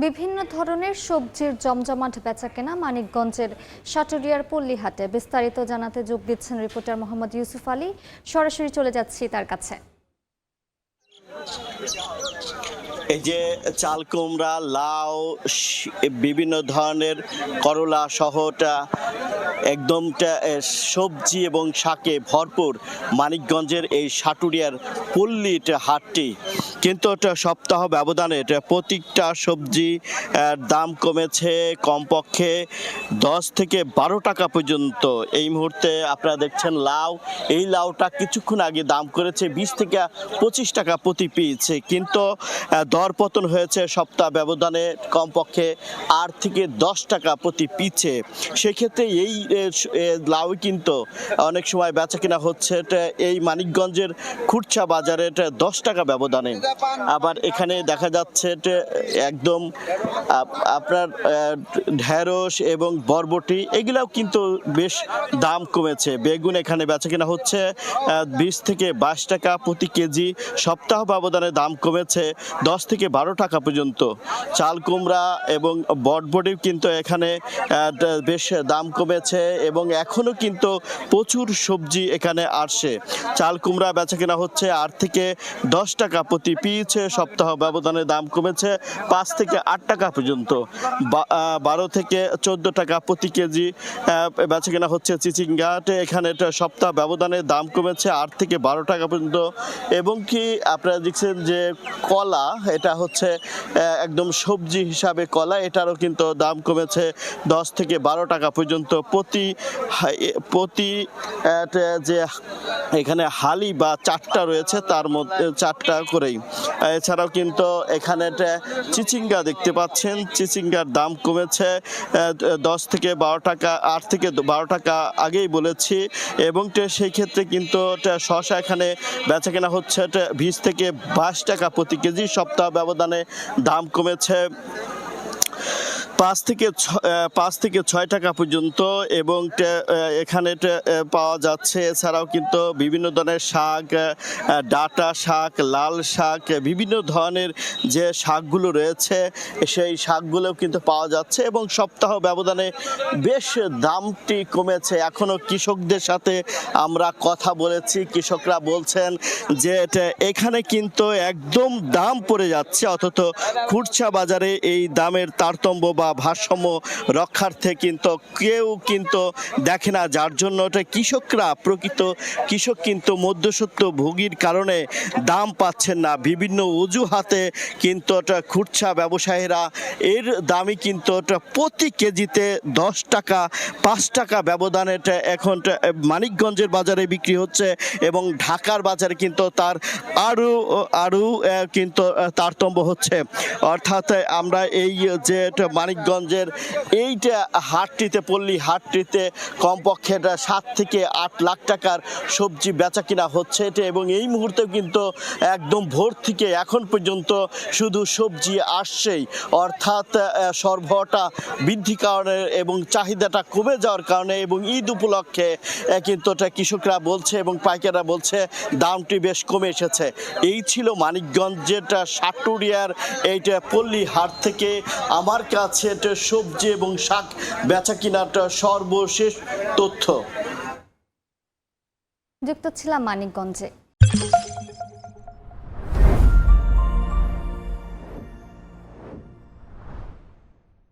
বিভিন্ন ধরনের সবজির জমজমাট বেচাকেনা মানিকগঞ্জের সাটুরিয়ার পল্লীহাটে। বিস্তারিত জানাতে যোগ দিচ্ছেন রিপোর্টার মোহাম্মদ ইউসুফ আলী। সরাসরি চলে যাচ্ছি তার কাছে। এই যে চাল কুমড়া, লাউ, বিভিন্ন ধরনের করলা সহটা একদম সবজি এবং শাকে ভরপুর মানিকগঞ্জের এই সাটুরিয়ার পল্লীর হাটটি। কিন্তু সপ্তাহ ব্যবধানে প্রত্যেকটা সবজি দাম কমেছে কমপক্ষে 10 থেকে 12 টাকা পর্যন্ত। এই মুহূর্তে আপনারা দেখছেন লাউ, এই লাউটা কিছুক্ষণ আগে দাম করেছে 20 থেকে 25 টাকা প্রতি পিস, কিন্তু দরপতন হয়েছে সপ্তাহ ব্যবধানে কমপক্ষে 8 থেকে 10 টাকা প্রতি পিছে। সেক্ষেত্রে এই লাউ কিন্তু অনেক সময় বেচা কিনা হচ্ছে এই মানিকগঞ্জের খুচরা বাজারে 10 টাকা ব্যবধানে। আবার এখানে দেখা যাচ্ছে একদম আপনার ঢেঁড়স এবং বরবটি এগুলাও কিন্তু বেশ দাম কমেছে। বেগুন এখানে বেচা কিনা হচ্ছে 20 থেকে 22 টাকা প্রতি কেজি। সপ্তাহ ব্যবধানে দাম কমেছে 10 থেকে 12 টাকা পর্যন্ত। চাল কুমড়া এবং বরবটিও কিন্তু এখানে বেশ দাম কমেছে এবং এখনো কিন্তু প্রচুর সবজি এখানে আসছে। চাল কুমড়া বেচা কিনা হচ্ছে 8 থেকে 10 টাকা প্রতি পিস। সপ্তাহ ব্যবধানে দাম কমেছে 5 থেকে 8 টাকা পর্যন্ত। 12 থেকে 14 টাকা প্রতি কেজি বেচা কিনা হচ্ছে চিচিঙ্গাট। এখানে সপ্তাহ ব্যবধানে দাম কমেছে 8 থেকে 12 টাকা পর্যন্ত। এবং কি আপনারা দেখছেন যে কলা, এটা হচ্ছে একদম সবজি হিসাবে কলা, এটারও কিন্তু দাম কমেছে 10 থেকে 12 টাকা পর্যন্ত প্রতি যে এখানে হালি বা চারটা রয়েছে তার মধ্যে 4 টাকা করেই। এছাড়াও কিন্তু এখানে চিচিঙ্গা দেখতে পাচ্ছেন, চিচিঙ্গার দাম কমেছে 10 থেকে 12 টাকা, 8 থেকে 12 টাকা আগেই বলেছি। এবং সেই ক্ষেত্রে কিন্তু শসা এখানে বেচা কেনা হচ্ছে 20 থেকে 22 টাকা প্রতি কেজি। সপ্তাহ ব্যবধানে দাম কমেছে 5 থেকে 6 টাকা পর্যন্ত। এবং এখানে পাওয়া যাচ্ছে এছাড়াও কিন্তু বিভিন্ন ধরনের শাক, ডাঁটা শাক, লাল শাক, বিভিন্ন ধরনের যে শাকগুলো রয়েছে সেই শাকগুলোও কিন্তু পাওয়া যাচ্ছে এবং সপ্তাহ ব্যবধানে বেশ দামটি কমেছে। এখনও কৃষকদের সাথে আমরা কথা বলেছি, কৃষকরা বলছেন যে এখানে কিন্তু একদম দাম পড়ে যাচ্ছে, অথচ খুচরা বাজারে এই দামের তারতম্য বা ভারসাম্য রক্ষার্থে কিন্তু কেউ কিন্তু দেখে না, যার জন্য কৃষকরা, প্রকৃত কৃষক কিন্তু মধ্যস্বত্ব ভোগীর কারণে দাম পাচ্ছেন না। বিভিন্ন অজুহাতে কিন্তু খুচরা ব্যবসায়ীরা এর দামই কিন্তু প্রতি কেজিতে 10 টাকা 5 টাকা ব্যবধানে এখন মানিকগঞ্জের বাজারে বিক্রি হচ্ছে এবং ঢাকার বাজারে কিন্তু তার আরও কিন্তু তারতম্য হচ্ছে। অর্থাৎ আমরা এই যে মানিকগঞ্জের এইটা হাটটিতে, পল্লী হাটটিতে কমপক্ষে 7 থেকে 8 লাখ টাকার সবজি বেচা কিনা হচ্ছে এবং এই মুহূর্তে কিন্তু একদম ভোর থেকে এখন পর্যন্ত শুধু সবজি আসছেই। অর্থাৎ সরবরাহটা বৃদ্ধি কারণে এবং চাহিদাটা কমে যাওয়ার কারণে এবং ঈদ উপলক্ষে কিন্তু কৃষকরা বলছে এবং পাইকাররা বলছে দামটি বেশ কমে এসেছে। এই ছিল মানিকগঞ্জের সাটুরিয়ার এইটা পল্লী হাট থেকে আমার কাছে সবজি এবং শাক বেচা কিনাটা সর্বশেষ তথ্য। যুক্ত ছিলাম মানিকগঞ্জে।